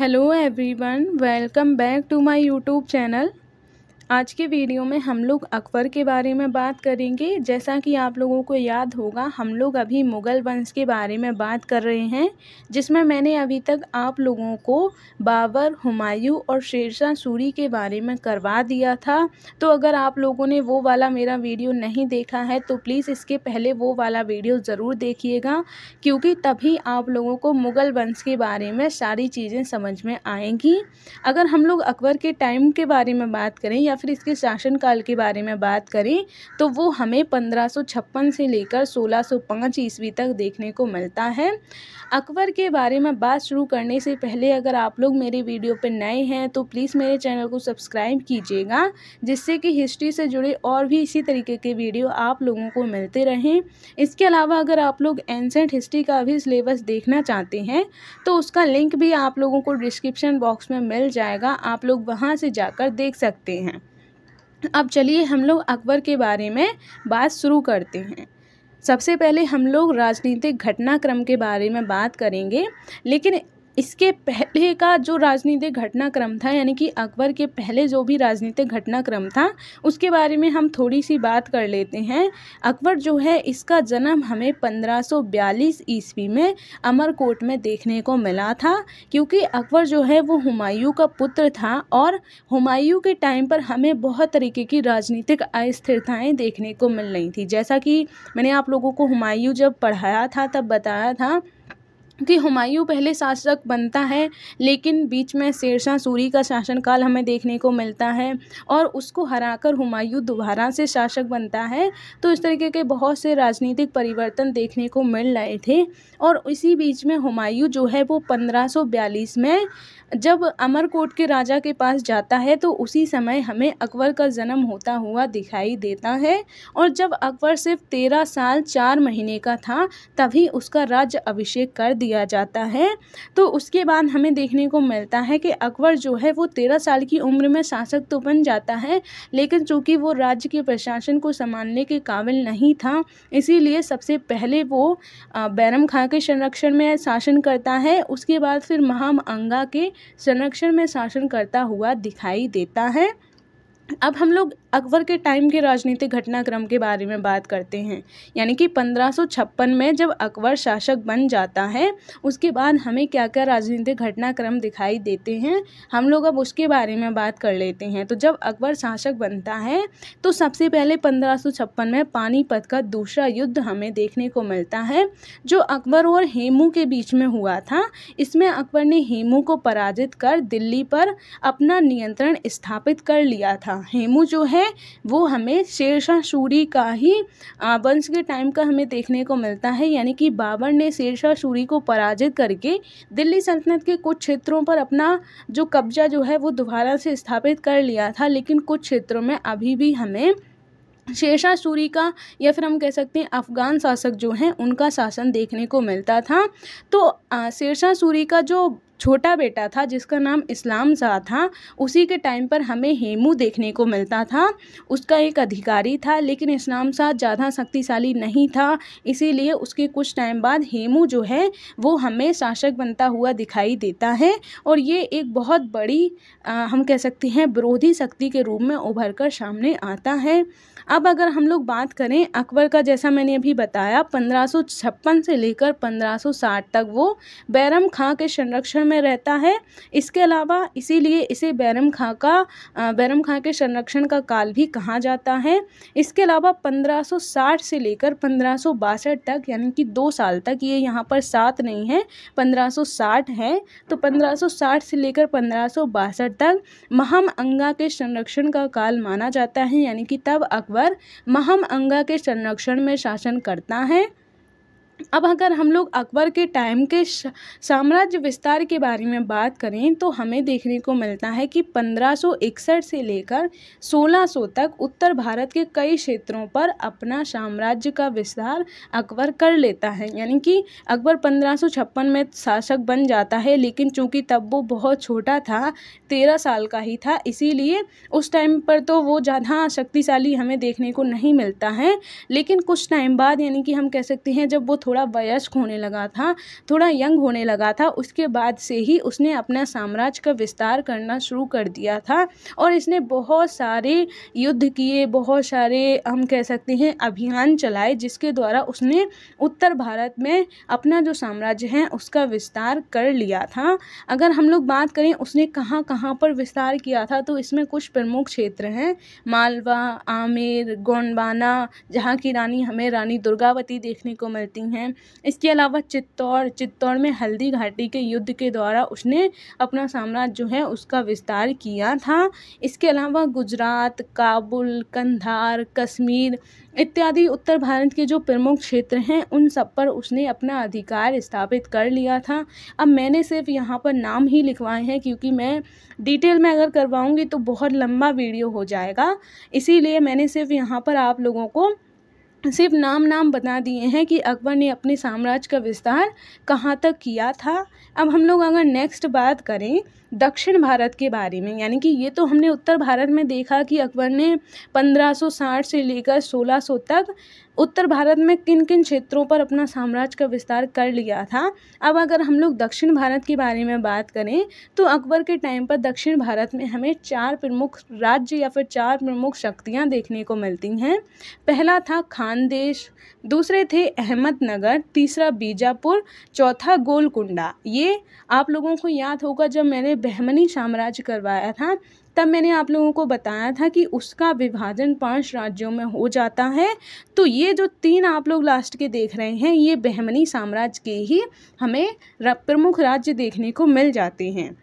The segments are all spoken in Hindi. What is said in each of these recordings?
Hello everyone, welcome back to my YouTube channel. आज के वीडियो में हम लोग अकबर के बारे में बात करेंगे। जैसा कि आप लोगों को याद होगा, हम लोग अभी मुग़ल वंश के बारे में बात कर रहे हैं, जिसमें मैंने अभी तक आप लोगों को बाबर, हुमायूं और शेरशाह सूरी के बारे में करवा दिया था। तो अगर आप लोगों ने वो वाला मेरा वीडियो नहीं देखा है तो प्लीज़ इसके पहले वो वाला वीडियो ज़रूर देखिएगा, क्योंकि तभी आप लोगों को मुग़ल वंश के बारे में सारी चीज़ें समझ में आएंगी। अगर हम लोग अकबर के टाइम के बारे में बात करें या फिर इसके शासनकाल के बारे में बात करें तो वो हमें 1556 से लेकर 1605 ईस्वी तक देखने को मिलता है। अकबर के बारे में बात शुरू करने से पहले अगर आप लोग मेरे वीडियो पर नए हैं तो प्लीज़ मेरे चैनल को सब्सक्राइब कीजिएगा, जिससे कि हिस्ट्री से जुड़े और भी इसी तरीके के वीडियो आप लोगों को मिलते रहें। इसके अलावा अगर आप लोग एंसेंट हिस्ट्री का भी सिलेबस देखना चाहते हैं तो उसका लिंक भी आप लोगों को डिस्क्रिप्शन बॉक्स में मिल जाएगा, आप लोग वहां से जाकर देख सकते हैं। अब चलिए हम लोग अकबर के बारे में बात शुरू करते हैं। सबसे पहले हम लोग राजनीतिक घटनाक्रम के बारे में बात करेंगे, लेकिन इसके पहले का जो राजनीतिक घटनाक्रम था, यानी कि अकबर के पहले जो भी राजनीतिक घटनाक्रम था, उसके बारे में हम थोड़ी सी बात कर लेते हैं। अकबर जो है, इसका जन्म हमें 1542 ईस्वी में अमरकोट में देखने को मिला था, क्योंकि अकबर जो है वो हुमायूं का पुत्र था और हुमायूं के टाइम पर हमें बहुत तरीके की राजनीतिक अस्थिरताएँ देखने को मिल रही थी। जैसा कि मैंने आप लोगों को हुमायूं जब पढ़ाया था तब बताया था कि हुमायूं पहले शासक बनता है, लेकिन बीच में शेरशाह सूरी का शासनकाल हमें देखने को मिलता है और उसको हराकर हुमायूं दोबारा से शासक बनता है। तो इस तरीके के बहुत से राजनीतिक परिवर्तन देखने को मिल रहे थे। और इसी बीच में हुमायूं जो है वो 1542 में जब अमरकोट के राजा के पास जाता है तो उसी समय हमें अकबर का जन्म होता हुआ दिखाई देता है। और जब अकबर सिर्फ 13 साल 4 महीने का था तभी उसका राज्य अभिषेक कर दिया जाता है। तो उसके बाद हमें देखने को मिलता है कि अकबर जो है वो 13 साल की उम्र में शासक तो बन जाता है, लेकिन चूंकि वो राज्य के प्रशासन को संभालने के काबिल नहीं था, इसीलिए सबसे पहले वो बैरम खां के संरक्षण में शासन करता है। उसके बाद फिर महाम अंगा के संरक्षण में शासन करता हुआ दिखाई देता है। अब हम लोग अकबर के टाइम के राजनीतिक घटनाक्रम के बारे में बात करते हैं, यानी कि 1556 में जब अकबर शासक बन जाता है उसके बाद हमें क्या क्या राजनीतिक घटनाक्रम दिखाई देते हैं, हम लोग अब उसके बारे में बात कर लेते हैं। तो जब अकबर शासक बनता है तो सबसे पहले 1556 में पानीपत का दूसरा युद्ध हमें देखने को मिलता है, जो अकबर और हेमू के बीच में हुआ था। इसमें अकबर ने हेमू को पराजित कर दिल्ली पर अपना नियंत्रण स्थापित कर लिया था। हेमू जो है वो हमें शेरशाह सूरी का ही वंश के टाइम का हमें देखने को मिलता है, यानी कि बाबर ने शेरशाह सूरी को पराजित करके दिल्ली सल्तनत के कुछ क्षेत्रों पर अपना जो कब्जा जो है वो दोबारा से स्थापित कर लिया था। लेकिन कुछ क्षेत्रों में अभी भी हमें शेरशाह सूरी का या फिर हम कह सकते हैं अफगान शासक जो हैं उनका शासन देखने को मिलता था। तो शेरशाह सूरी का जो छोटा बेटा था जिसका नाम इस्लाम शाह था, उसी के टाइम पर हमें हेमू देखने को मिलता था। उसका एक अधिकारी था, लेकिन इस्लाम शाह ज़्यादा शक्तिशाली नहीं था, इसीलिए उसके कुछ टाइम बाद हेमू जो है वो हमें शासक बनता हुआ दिखाई देता है। और ये एक बहुत बड़ी हम कह सकते हैं विरोधी शक्ति के रूप में उभर कर सामने आता है। अब अगर हम लोग बात करें अकबर का, जैसा मैंने अभी बताया 1556 से लेकर 1560 तक वो बैरम खां के संरक्षण में रहता है। इसके अलावा इसीलिए इसे बैरम खां के संरक्षण का काल भी कहा जाता है। इसके अलावा 1560 से लेकर 1562 तक, यानी कि 2 साल तक, ये यहाँ पर 7 नहीं है 1560 है, तो 1560 से लेकर 1562 तक महम अंगा के संरक्षण का काल माना जाता है, यानी कि तब अकबर महम अंगा के संरक्षण में शासन करता है। अब अगर हम लोग अकबर के टाइम के साम्राज्य विस्तार के बारे में बात करें तो हमें देखने को मिलता है कि 1561 से लेकर 1600 तक उत्तर भारत के कई क्षेत्रों पर अपना साम्राज्य का विस्तार अकबर कर लेता है। यानी कि अकबर 1556 में शासक बन जाता है, लेकिन चूंकि तब वो बहुत छोटा था, 13 साल का ही था, इसीलिए उस टाइम पर तो वो ज़्यादा शक्तिशाली हमें देखने को नहीं मिलता है। लेकिन कुछ टाइम बाद, यानी कि हम कह सकते हैं जब वो थोड़ा थोड़ा वयस्क होने लगा था, थोड़ा यंग होने लगा था, उसके बाद से ही उसने अपना साम्राज्य का विस्तार करना शुरू कर दिया था और इसने बहुत सारे युद्ध किए, बहुत सारे हम कह सकते हैं अभियान चलाए, जिसके द्वारा उसने उत्तर भारत में अपना जो साम्राज्य है उसका विस्तार कर लिया था। अगर हम लोग बात करें उसने कहाँ कहाँ पर विस्तार किया था, तो इसमें कुछ प्रमुख क्षेत्र हैं, मालवा, आमेर, गोंडवाना, जहाँ की रानी हमें रानी दुर्गावती देखने को मिलती हैं। इसके अलावा चित्तौड़ में हल्दी घाटी के युद्ध के द्वारा उसने अपना साम्राज्य जो है उसका विस्तार किया था। इसके अलावा गुजरात, काबुल, कंधार, कश्मीर इत्यादि उत्तर भारत के जो प्रमुख क्षेत्र हैं उन सब पर उसने अपना अधिकार स्थापित कर लिया था। अब मैंने सिर्फ यहाँ पर नाम ही लिखवाए हैं, क्योंकि मैं डिटेल में अगर करवाऊँगी तो बहुत लंबा वीडियो हो जाएगा, इसीलिए मैंने सिर्फ यहाँ पर आप लोगों को सिर्फ नाम बता दिए हैं कि अकबर ने अपने साम्राज्य का विस्तार कहाँ तक किया था। अब हम लोग अगर नेक्स्ट बात करें दक्षिण भारत के बारे में, यानी कि ये तो हमने उत्तर भारत में देखा कि अकबर ने 1560 से लेकर 1600 तक उत्तर भारत में किन किन क्षेत्रों पर अपना साम्राज्य का विस्तार कर लिया था। अब अगर हम लोग दक्षिण भारत के बारे में बात करें तो अकबर के टाइम पर दक्षिण भारत में हमें 4 प्रमुख राज्य या फिर 4 प्रमुख शक्तियाँ देखने को मिलती हैं। पहला था खानदेश, दूसरे थे अहमदनगर, तीसरा बीजापुर, चौथा गोलकुंडा। ये आप लोगों को याद होगा जब मैंने बहमनी साम्राज्य करवाया था तब मैंने आप लोगों को बताया था कि उसका विभाजन 5 राज्यों में हो जाता है। तो ये जो 3 आप लोग लास्ट के देख रहे हैं ये बहमनी साम्राज्य के ही हमें प्रमुख राज्य देखने को मिल जाते हैं।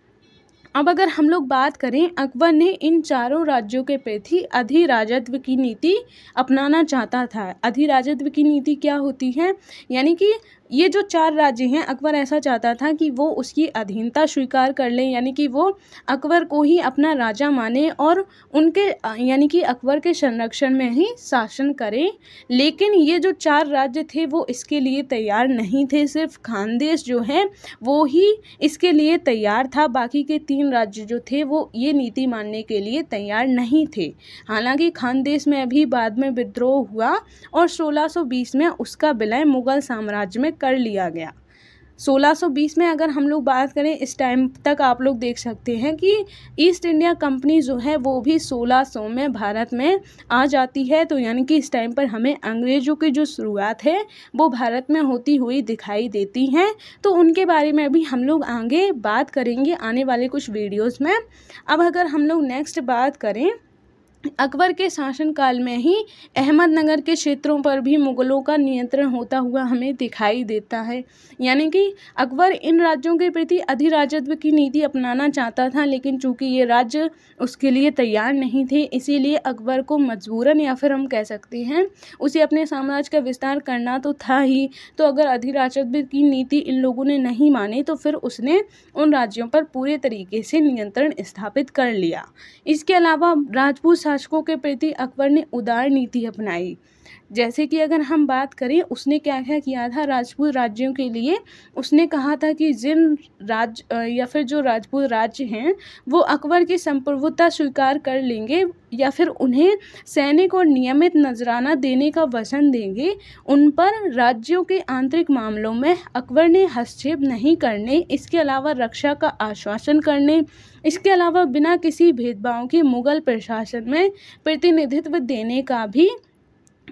अब अगर हम लोग बात करें अकबर ने इन चारों राज्यों के प्रति अधिराजत्व की नीति अपनाना चाहता था। अधिराजत्व की नीति क्या होती है, यानी कि ये जो 4 राज्य हैं अकबर ऐसा चाहता था कि वो उसकी अधीनता स्वीकार कर लें, यानी कि वो अकबर को ही अपना राजा माने और उनके यानी कि अकबर के संरक्षण में ही शासन करें। लेकिन ये जो 4 राज्य थे वो इसके लिए तैयार नहीं थे, सिर्फ खानदेश जो है वो ही इसके लिए तैयार था, बाकी के 3 राज्य जो थे वो ये नीति मानने के लिए तैयार नहीं थे। हालांकि खानदेश में अभी बाद में विद्रोह हुआ और 1620 में उसका विलय मुगल साम्राज्य में कर लिया गया। 1620 में अगर हम लोग बात करें इस टाइम तक आप लोग देख सकते हैं कि ईस्ट इंडिया कंपनी जो है वो भी 1600 में भारत में आ जाती है। तो यानी कि इस टाइम पर हमें अंग्रेज़ों की जो शुरुआत है वो भारत में होती हुई दिखाई देती हैं। तो उनके बारे में भी हम लोग आगे बात करेंगे आने वाले कुछ वीडियोस में। अब अगर हम लोग नेक्स्ट बात करें अकबर के शासनकाल में ही अहमदनगर के क्षेत्रों पर भी मुगलों का नियंत्रण होता हुआ हमें दिखाई देता है। यानी कि अकबर इन राज्यों के प्रति अधिराजत्व की नीति अपनाना चाहता था, लेकिन चूंकि ये राज्य उसके लिए तैयार नहीं थे इसीलिए अकबर को मजबूरन या फिर हम कह सकते हैं उसे अपने साम्राज्य का विस्तार करना तो था ही। तो अगर अधिराजत्व की नीति इन लोगों ने नहीं मानी तो फिर उसने उन राज्यों पर पूरे तरीके से नियंत्रण स्थापित कर लिया। इसके अलावा राजपूत शासकों के प्रति अकबर ने उदार नीति अपनाई। जैसे कि अगर हम बात करें उसने क्या क्या किया था राजपूत राज्यों के लिए, उसने कहा था कि जिन राज्य या फिर जो राजपूत राज्य हैं वो अकबर की संप्रभुता स्वीकार कर लेंगे या फिर उन्हें सैनिक और नियमित नजराना देने का वचन देंगे, उन पर राज्यों के आंतरिक मामलों में अकबर ने हस्तक्षेप नहीं करने, इसके अलावा रक्षा का आश्वासन करने, इसके अलावा बिना किसी भेदभाव के मुगल प्रशासन में प्रतिनिधित्व देने का भी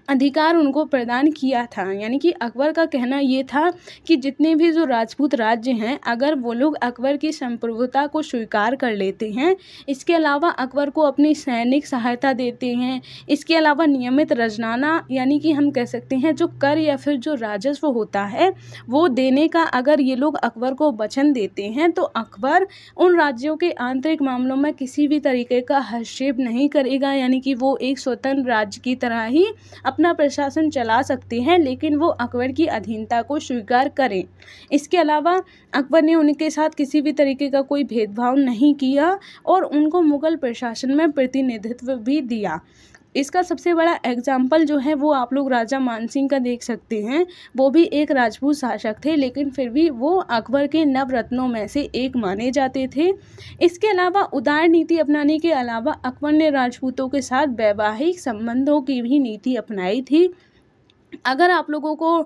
अधिकार उनको प्रदान किया था। यानी कि अकबर का कहना ये था कि जितने भी जो राजपूत राज्य हैं अगर वो लोग अकबर की संप्रभुता को स्वीकार कर लेते हैं, इसके अलावा अकबर को अपनी सैनिक सहायता देते हैं, इसके अलावा नियमित रजनाना यानी कि हम कह सकते हैं जो कर या फिर जो राजस्व होता है वो देने का अगर ये लोग अकबर को वचन देते हैं तो अकबर उन राज्यों के आंतरिक मामलों में किसी भी तरीके का हस्तक्षेप नहीं करेगा। यानी कि वो एक स्वतंत्र राज्य की तरह ही अपना प्रशासन चला सकते हैं, लेकिन वो अकबर की अधीनता को स्वीकार करें। इसके अलावा अकबर ने उनके साथ किसी भी तरीके का कोई भेदभाव नहीं किया और उनको मुगल प्रशासन में प्रतिनिधित्व भी दिया। इसका सबसे बड़ा एग्जाम्पल जो है वो आप लोग राजा मानसिंह का देख सकते हैं। वो भी एक राजपूत शासक थे लेकिन फिर भी वो अकबर के नवरत्नों में से एक माने जाते थे। इसके अलावा उदार नीति अपनाने के अलावा अकबर ने राजपूतों के साथ वैवाहिक संबंधों की भी नीति अपनाई थी। अगर आप लोगों को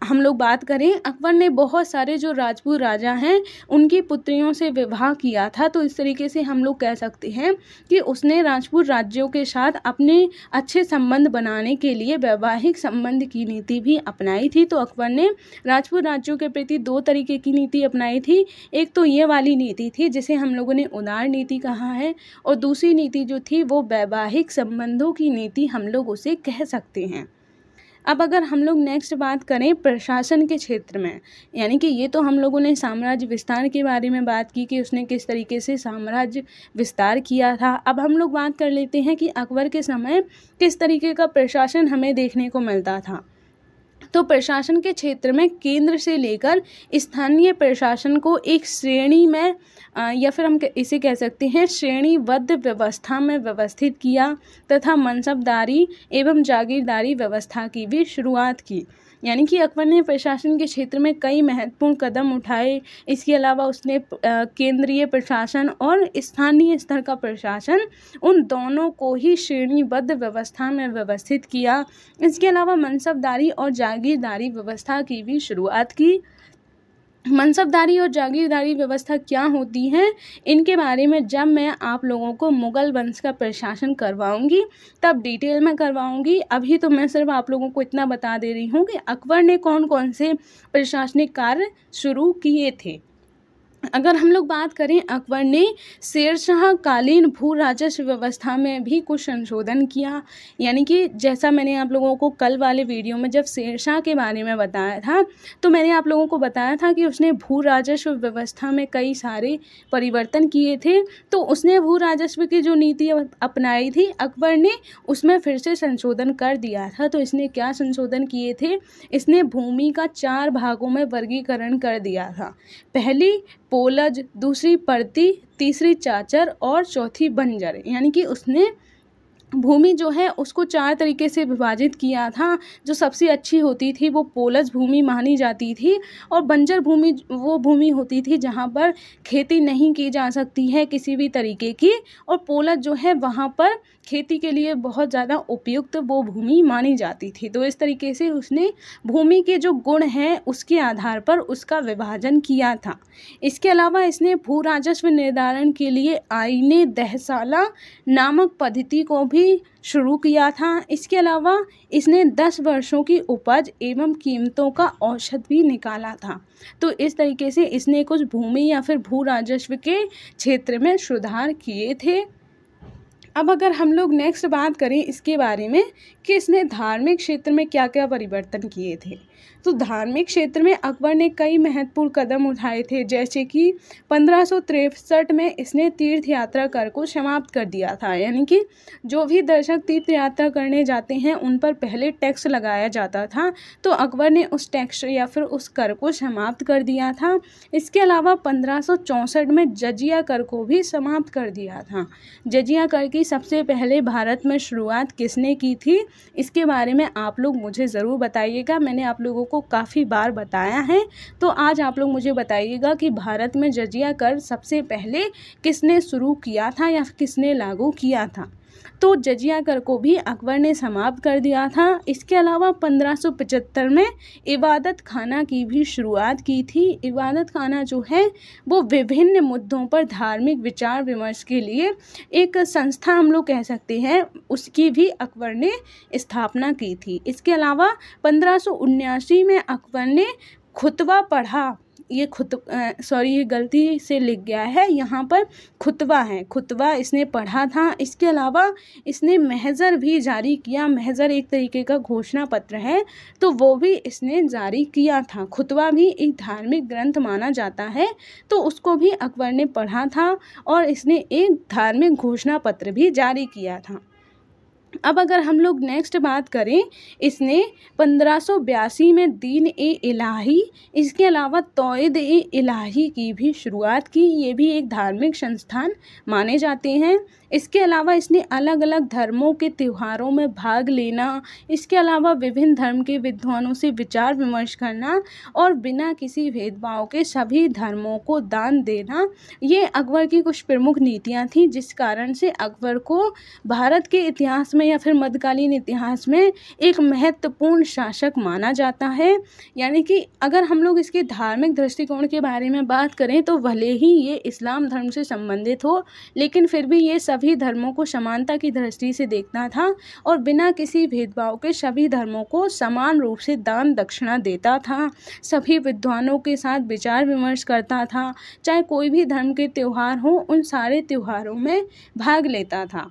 हम लोग बात करें, अकबर ने बहुत सारे जो राजपूत राजा हैं उनकी पुत्रियों से विवाह किया था। तो इस तरीके से हम लोग कह सकते हैं कि उसने राजपूत राज्यों के साथ अपने अच्छे संबंध बनाने के लिए वैवाहिक संबंध की नीति भी अपनाई थी। तो अकबर ने राजपूत राज्यों के प्रति दो तरीके की नीति अपनाई थी। एक तो ये वाली नीति थी जिसे हम लोगों ने उदार नीति कहा है, और दूसरी नीति जो थी वो वैवाहिक संबंधों की नीति हम लोग उसे कह सकते हैं। अब अगर हम लोग नेक्स्ट बात करें प्रशासन के क्षेत्र में, यानी कि ये तो हम लोगों ने साम्राज्य विस्तार के बारे में बात की कि उसने किस तरीके से साम्राज्य विस्तार किया था। अब हम लोग बात कर लेते हैं कि अकबर के समय किस तरीके का प्रशासन हमें देखने को मिलता था। तो प्रशासन के क्षेत्र में केंद्र से लेकर स्थानीय प्रशासन को एक श्रेणी में या फिर हम इसे कह सकते हैं श्रेणीबद्ध व्यवस्था में व्यवस्थित किया, तथा मनसबदारी एवं जागीरदारी व्यवस्था की भी शुरुआत की। यानी कि अकबर ने प्रशासन के क्षेत्र में कई महत्वपूर्ण कदम उठाए। इसके अलावा उसने केंद्रीय प्रशासन और स्थानीय स्तर का प्रशासन, उन दोनों को ही श्रेणीबद्ध व्यवस्था में व्यवस्थित किया। इसके अलावा मनसबदारी और जागीरदारी व्यवस्था की भी शुरुआत की। मनसबदारी और जागीरदारी व्यवस्था क्या होती है, इनके बारे में जब मैं आप लोगों को मुगल वंश का प्रशासन करवाऊंगी तब डिटेल में करवाऊंगी। अभी तो मैं सिर्फ आप लोगों को इतना बता दे रही हूँ कि अकबर ने कौन कौन से प्रशासनिक कार्य शुरू किए थे। अगर हम लोग बात करें, अकबर ने शेरशाह कालीन भू राजस्व व्यवस्था में भी कुछ संशोधन किया। यानी कि जैसा मैंने आप लोगों को कल वाले वीडियो में जब शेरशाह के बारे में बताया था, तो मैंने आप लोगों को बताया था कि उसने भू राजस्व व्यवस्था में कई सारे परिवर्तन किए थे। तो उसने भू राजस्व की जो नीति अपनाई थी, अकबर ने उसमें फिर से संशोधन कर दिया था। तो इसने क्या संशोधन किए थे, इसने भूमि का 4 भागों में वर्गीकरण कर दिया था। पहली पोलज, दूसरी परती, तीसरी चाचर और चौथी बंजर। यानी कि उसने भूमि जो है उसको 4 तरीके से विभाजित किया था। जो सबसे अच्छी होती थी वो पोलज भूमि मानी जाती थी, और बंजर भूमि वो भूमि होती थी जहाँ पर खेती नहीं की जा सकती है किसी भी तरीके की, और पोलज जो है वहाँ पर खेती के लिए बहुत ज़्यादा उपयुक्त वो भूमि मानी जाती थी। तो इस तरीके से उसने भूमि के जो गुण हैं उसके आधार पर उसका विभाजन किया था। इसके अलावा इसने भू राजस्व निर्धारण के लिए आईने दहसाला नामक पद्धति को भी शुरू किया था। इसके अलावा इसने 10 वर्षों की उपज एवं कीमतों का औसत भी निकाला था। तो इस तरीके से इसने कुछ भूमि या फिर भू राजस्व के क्षेत्र में सुधार किए थे। अब अगर हम लोग नेक्स्ट बात करें इसके बारे में कि इसने धार्मिक क्षेत्र में क्या क्या परिवर्तन किए थे, तो धार्मिक क्षेत्र में अकबर ने कई महत्वपूर्ण कदम उठाए थे। जैसे कि 1563 में इसने तीर्थ यात्रा कर को समाप्त कर दिया था। यानी कि जो भी दर्शक तीर्थ यात्रा करने जाते हैं उन पर पहले टैक्स लगाया जाता था, तो अकबर ने उस टैक्स या फिर उस कर को समाप्त कर दिया था। इसके अलावा 1564 में जजिया कर को भी समाप्त कर दिया था। जजिया कर की सबसे पहले भारत में शुरुआत किसने की थी, इसके बारे में आप लोग मुझे ज़रूर बताइएगा। मैंने आप लोगों को काफ़ी बार बताया है, तो आज आप लोग मुझे बताइएगा कि भारत में जजिया कर सबसे पहले किसने शुरू किया था या किसने लागू किया था। तो जजिया कर को भी अकबर ने समाप्त कर दिया था। इसके अलावा 1575 में इबादत खाना की भी शुरुआत की थी। इबादत खाना जो है वो विभिन्न मुद्दों पर धार्मिक विचार विमर्श के लिए एक संस्था हम लोग कह सकते हैं, उसकी भी अकबर ने स्थापना की थी। इसके अलावा 1579 में अकबर ने खुतबा पढ़ा। ये गलती से लिख गया है, यहाँ पर खुतबा है, खुतबा इसने पढ़ा था। इसके अलावा इसने महजर भी जारी किया। महजर एक तरीके का घोषणा पत्र है, तो वो भी इसने जारी किया था। खुतबा भी एक धार्मिक ग्रंथ माना जाता है, तो उसको भी अकबर ने पढ़ा था और इसने एक धार्मिक घोषणा पत्र भी जारी किया था। अब अगर हम लोग नेक्स्ट बात करें, इसने 1582 में दीन ए इलाही, इसके अलावा तौहीद ए इलाही की भी शुरुआत की। ये भी एक धार्मिक संस्थान माने जाते हैं। इसके अलावा इसने अलग अलग धर्मों के त्योहारों में भाग लेना, इसके अलावा विभिन्न धर्म के विद्वानों से विचार विमर्श करना और बिना किसी भेदभाव के सभी धर्मों को दान देना, ये अकबर की कुछ प्रमुख नीतियाँ थीं, जिस कारण से अकबर को भारत के इतिहास में या फिर मध्यकालीन इतिहास में एक महत्वपूर्ण शासक माना जाता है। यानी कि अगर हम लोग इसके धार्मिक दृष्टिकोण के बारे में बात करें तो भले ही ये इस्लाम धर्म से संबंधित हो, लेकिन फिर भी ये सभी धर्मों को समानता की दृष्टि से देखता था और बिना किसी भेदभाव के सभी धर्मों को समान रूप से दान दक्षिणा देता था। सभी विद्वानों के साथ विचार विमर्श करता था, चाहे कोई भी धर्म के त्यौहार हो, उन सारे त्योहारों में भाग लेता था।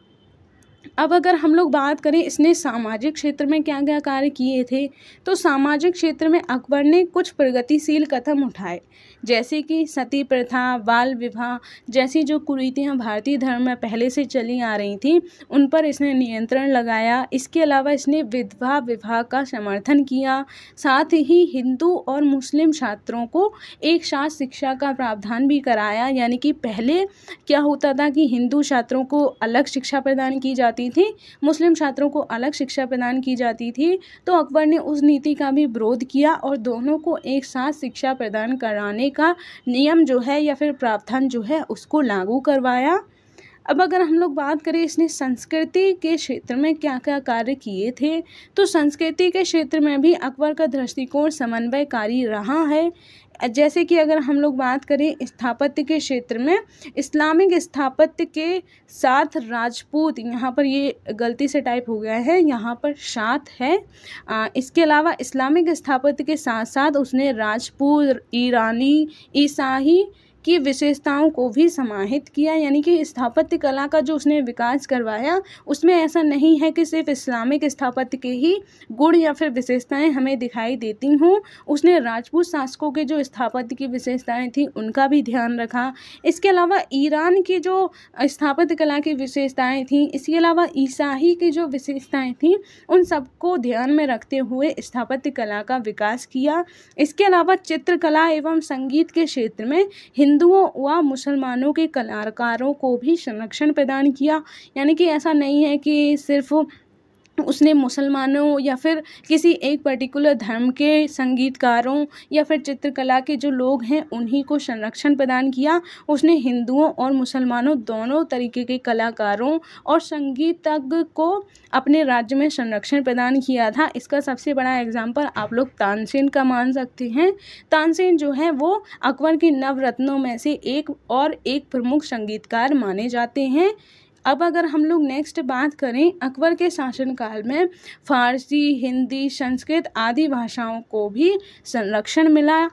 अब अगर हम लोग बात करें इसने सामाजिक क्षेत्र में क्या क्या कार्य किए थे, तो सामाजिक क्षेत्र में अकबर ने कुछ प्रगतिशील कदम उठाए, जैसे कि सती प्रथा, बाल विवाह जैसी जो कुरीतियाँ भारतीय धर्म में पहले से चली आ रही थी, उन पर इसने नियंत्रण लगाया। इसके अलावा इसने विधवा विवाह का समर्थन किया। साथ ही हिंदू और मुस्लिम छात्रों को एक साथ शिक्षा का प्रावधान भी कराया। यानी कि पहले क्या होता था कि हिंदू छात्रों को अलग शिक्षा प्रदान की जाती थी, मुस्लिम छात्रों को अलग शिक्षा प्रदान की जाती थी, तो अकबर ने उस नीति का भी विरोध किया और दोनों को एक साथ शिक्षा प्रदान कराने का नियम जो है या फिर प्रावधान जो है उसको लागू करवाया। अब अगर हम लोग बात करें इसने संस्कृति के क्षेत्र में क्या क्या कार्य किए थे, तो संस्कृति के क्षेत्र में भी अकबर का दृष्टिकोण समन्वयकारी रहा है। जैसे कि अगर हम लोग बात करें स्थापत्य के क्षेत्र में, इस्लामिक स्थापत्य के साथ राजपूत, यहाँ पर ये गलती से टाइप हो गया है, यहाँ पर साथ है। इसके अलावा इस्लामिक स्थापत्य के साथ साथ उसने राजपूत, ईरानी, ईसाई की विशेषताओं को भी समाहित किया। यानी कि स्थापत्य कला का जो उसने विकास करवाया, उसमें ऐसा नहीं है कि सिर्फ इस्लामिक स्थापत्य के ही गुण या फिर विशेषताएं हमें दिखाई देती हों, उसने राजपूत शासकों के जो स्थापत्य की विशेषताएं थी उनका भी ध्यान रखा। इसके अलावा ईरान की जो स्थापत्य कला की विशेषताएं थी, इसके अलावा ईसाई की जो विशेषताएं थी, उन सबको ध्यान में रखते हुए स्थापत्य कला का विकास किया। इसके अलावा चित्रकला एवं संगीत के क्षेत्र में हिंदुओं व मुसलमानों के कलाकारों को भी संरक्षण प्रदान किया। यानी कि ऐसा नहीं है कि सिर्फ उसने मुसलमानों या फिर किसी एक पर्टिकुलर धर्म के संगीतकारों या फिर चित्रकला के जो लोग हैं उन्हीं को संरक्षण प्रदान किया। उसने हिंदुओं और मुसलमानों दोनों तरीके के कलाकारों और संगीतज्ञ को अपने राज्य में संरक्षण प्रदान किया था। इसका सबसे बड़ा एग्जाम्पल आप लोग तानसेन का मान सकते हैं। तानसेन जो है वो अकबर के नवरत्नों में से एक प्रमुख संगीतकार माने जाते हैं। अब अगर हम लोग नेक्स्ट बात करें, अकबर के शासनकाल में फारसी, हिंदी, संस्कृत आदि भाषाओं को भी संरक्षण मिला।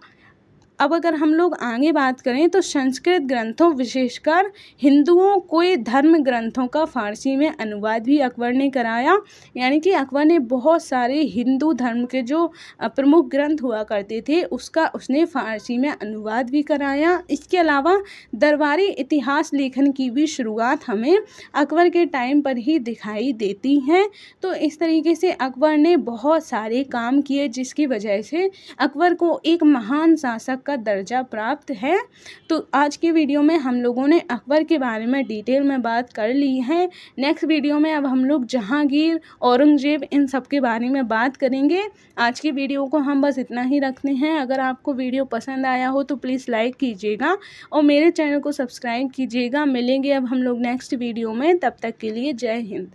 अब अगर हम लोग आगे बात करें तो संस्कृत ग्रंथों, विशेषकर हिंदुओं के धर्म ग्रंथों का फारसी में अनुवाद भी अकबर ने कराया। यानी कि अकबर ने बहुत सारे हिंदू धर्म के जो प्रमुख ग्रंथ हुआ करते थे उसका उसने फारसी में अनुवाद भी कराया। इसके अलावा दरबारी इतिहास लेखन की भी शुरुआत हमें अकबर के टाइम पर ही दिखाई देती है। तो इस तरीके से अकबर ने बहुत सारे काम किए, जिसकी वजह से अकबर को एक महान शासक का दर्जा प्राप्त है। तो आज की वीडियो में हम लोगों ने अकबर के बारे में डिटेल में बात कर ली है। नेक्स्ट वीडियो में अब हम लोग जहांगीर, औरंगजेब, इन सब के बारे में बात करेंगे। आज की वीडियो को हम बस इतना ही रखते हैं। अगर आपको वीडियो पसंद आया हो तो प्लीज़ लाइक कीजिएगा और मेरे चैनल को सब्सक्राइब कीजिएगा। मिलेंगे अब हम लोग नेक्स्ट वीडियो में, तब तक के लिए जय हिंद।